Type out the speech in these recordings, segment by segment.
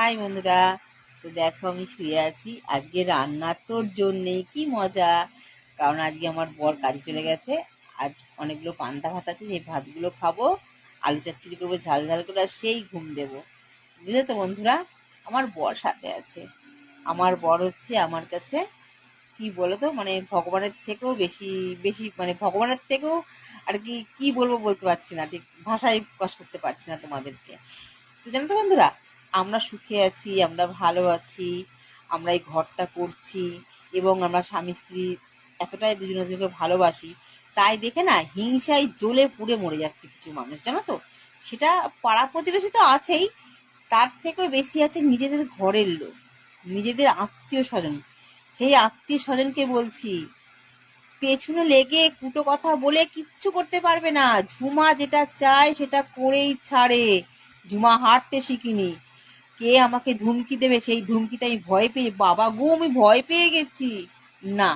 High বন্ধুরা, তো দেখো আমি শুয়ে আছি। আজকে রান্নার তোর জন্যেই কি মজা, কারণ আজকে আমার বর কাজে চলে গেছে। আজ অনেকগুলো পান্তা ভাত আছে, সেই ভাতগুলো খাবো, আলু চচ্চড়ি করবো ঝাল ঝাল করে, আর সেই ঘুম দেবো। বুঝলে তো বন্ধুরা, আমার বর সাথে আছে। আমার বর হচ্ছে আমার কাছে কি বলতো, মানে ভগবানের থেকেও বেশি বেশি, মানে ভগবানের থেকেও আর কি কি বলবো বলতে পারছি না, ঠিক ভাষায় প্রকাশ করতে পারছি না তোমাদেরকে। তো জানো তো বন্ধুরা, আমরা সুখে আছি, আমরা ভালো আছি, আমরা এই ঘরটা করছি, এবং আমরা স্বামী স্ত্রী এতটাই দুজনে দুজনকে ভালোবাসি, তাই দেখে না হিংসায় জ্বলে পুড়ে মরে যাচ্ছে কিছু মানুষ, জানো তো। সেটা পাড়া প্রতিবেশী তো আছেই, তার থেকেও বেশি আছে নিজেদের ঘরের লোক, নিজেদের আত্মীয় স্বজন। সেই আত্মীয় স্বজনকে বলছি, পেছনে লেগে কুটো কথা বলে কিচ্ছু করতে পারবে না। ঝুমা যেটা চায় সেটা করেই ছাড়ে। ঝুমা হাঁটতে শিখিনি, কে আমাকে ধুমকি দেবে সেই ধুমকিতে আমি ভয় পেয়ে, বাবা গো আমি ভয় পেয়ে গেছি। না,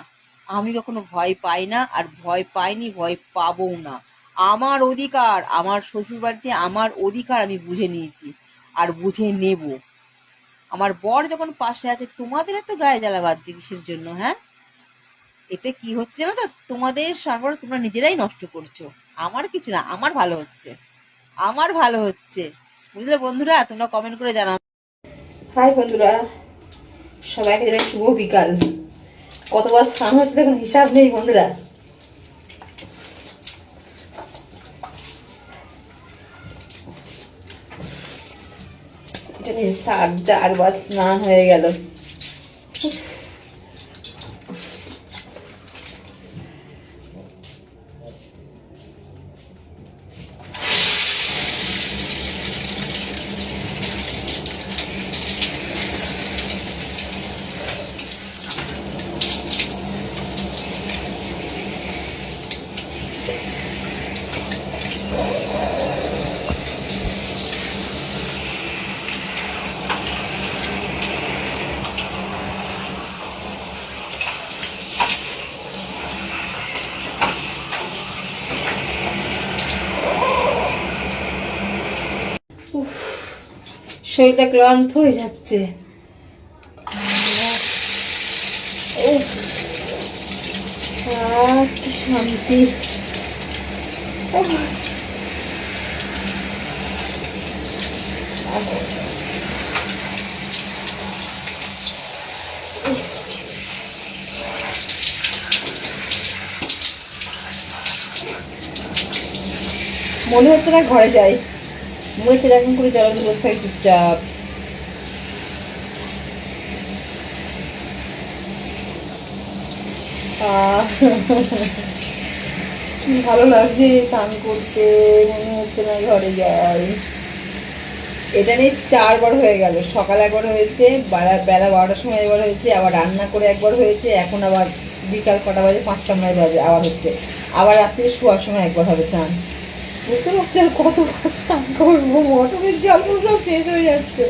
আমি কখনো ভয় পাই না, আর ভয় পাইনি, ভয় পাবো না। আমার অধিকার, আমার শ্বশুর বাড়িতে আমার অধিকার আমি বুঝে নিয়েছি, আর বুঝে নেব। আমার বর যখন পাশে আছে, তোমাদের এত গায়ে জ্বালা বাজছে কিসের জন্য, হ্যাঁ? এতে কি হচ্ছে জানো তো, তোমাদের সম্পর্ক তোমরা নিজেরাই নষ্ট করছো। আমার কিছু না, আমার ভালো হচ্ছে, আমার ভালো হচ্ছে। বুঝলে বন্ধুরা, তোমরা কমেন্ট করে জানাও। হাই বন্ধুরা, সবাইকে জানাই শুভ বিকাল। কতবার স্নান হচ্ছে দেখুন, হিসাব নেই বন্ধুরা। এটা নিয়ে 4বার স্নান হয়ে গেল। শরীরটা ক্লান্ত হয়ে যাচ্ছে। কি শান্তি। মনে হচ্ছে না ঘরে যাই, মনে হচ্ছে এরকম করে জল বসে চুপচাপ। কি ভালো লাগছে স্নান করতে, মনে হচ্ছে না ঘরে যাই। এটা নিয়ে 4বার হয়ে গেল। সকালে একবার হয়েছে, বেলা 12টার সময় একবার হয়েছে, আবার রান্না করে একবার হয়েছে, এখন আবার বিকাল কটা বাজে, 5টা মনে বাজে আবার হচ্ছে, আবার রাত্রে শোয়ার সময় একবার হবে স্নান। বুঝতে পারছি আর কতবার স্নান করবো, মোটরের জল সব শেষ হয়ে যাচ্ছে।